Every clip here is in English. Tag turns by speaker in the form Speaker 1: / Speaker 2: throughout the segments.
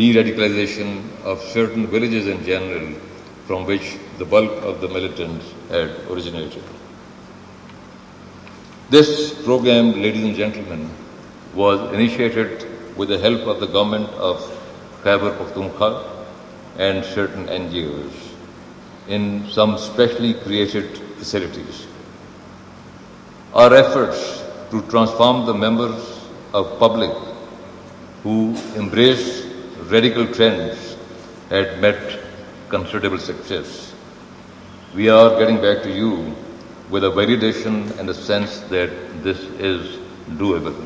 Speaker 1: de-radicalization of certain villages in general from which the bulk of the militants had originated. This program, ladies and gentlemen, was initiated with the help of the government of Khyber Pakhtunkhwa and certain NGOs in some specially created facilities. Our efforts to transform the members of public who embraced radical trends had met considerable success. We are getting back to you with a validation and a sense that this is doable.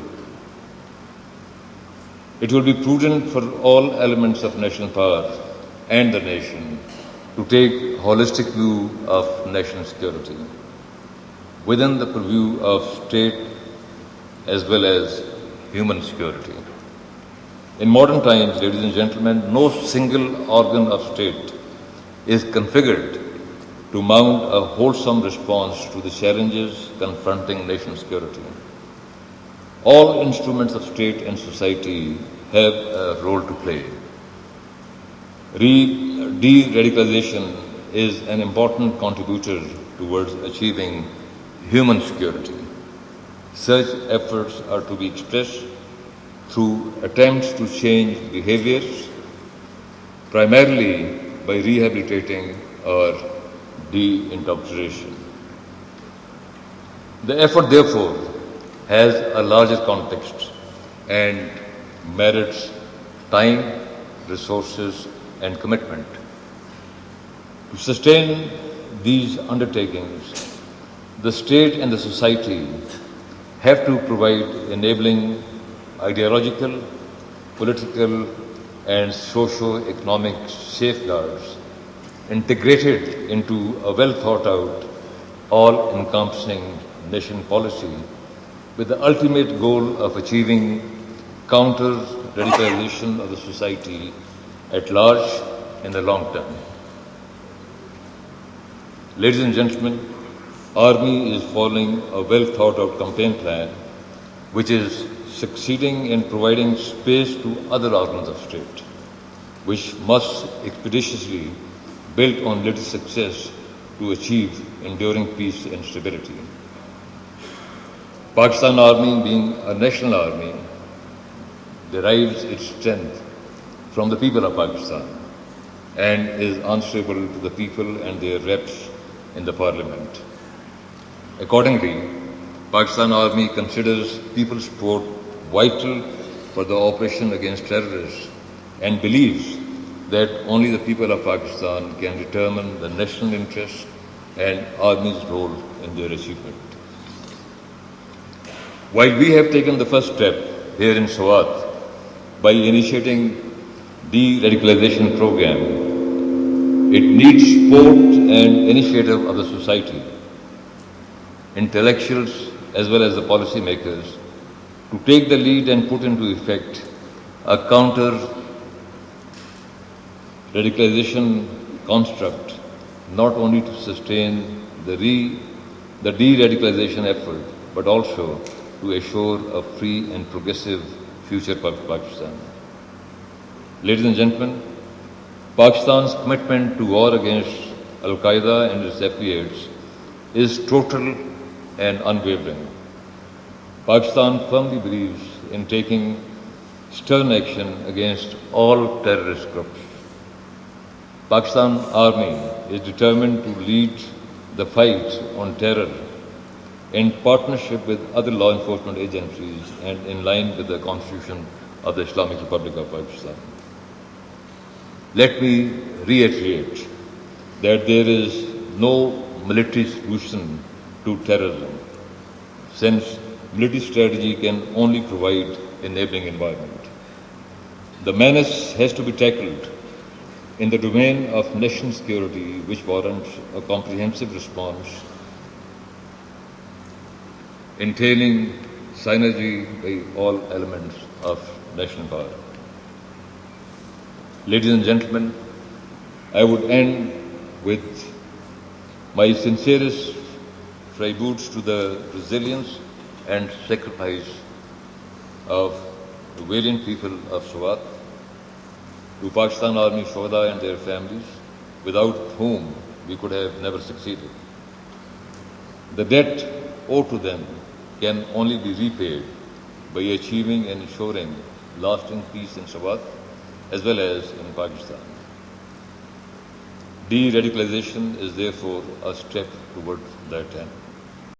Speaker 1: It will be prudent for all elements of national power and the nation to take a holistic view of national security within the purview of state as well as human security. In modern times, ladies and gentlemen, no single organ of state is configured to mount a wholesome response to the challenges confronting national security. All instruments of state and society have a role to play. De-radicalization is an important contributor towards achieving human security. Such efforts are to be expressed through attempts to change behaviors, primarily by rehabilitating or de-indoctrination. The effort, therefore, has a larger context and merits time, resources, and commitment. To sustain these undertakings, the state and the society have to provide enabling ideological, political, and socio-economic safeguards integrated into a well-thought-out, all-encompassing nation policy with the ultimate goal of achieving counter-radicalization of the society at large in the long term. Ladies and gentlemen, Army is following a well-thought-out campaign plan which is succeeding in providing space to other organs of state, which must expeditiously build on latest success to achieve enduring peace and stability. Pakistan Army, being a national army, derives its strength from the people of Pakistan and is answerable to the people and their reps in the parliament. Accordingly, Pakistan Army considers people's support vital for the operation against terrorists and believes that only the people of Pakistan can determine the national interest and Army's role in their achievement. While we have taken the first step here in Swat by initiating de-radicalization program, it needs support and initiative of the society, intellectuals as well as the policy makers to take the lead and put into effect a counter-radicalization construct, not only to sustain the de-radicalization effort, but also to assure a free and progressive future for Pakistan. Ladies and gentlemen, Pakistan's commitment to war against Al-Qaeda and its affiliates is total and unwavering. Pakistan firmly believes in taking stern action against all terrorist groups. Pakistan Army is determined to lead the fight on terror in partnership with other law enforcement agencies and in line with the Constitution of the Islamic Republic of Pakistan. Let me reiterate that there is no military solution to terrorism, since military strategy can only provide enabling environment. The menace has to be tackled in the domain of national security, which warrants a comprehensive response entailing synergy by all elements of national power. Ladies and gentlemen, I would end with my sincerest tributes to the resilience and sacrifice of the valiant people of Swat to Pakistan Army Shohada and their families, without whom we could have never succeeded. The debt owed to them can only be repaid by achieving and ensuring lasting peace in Swat as well as in Pakistan. De-radicalization is therefore a step towards that end.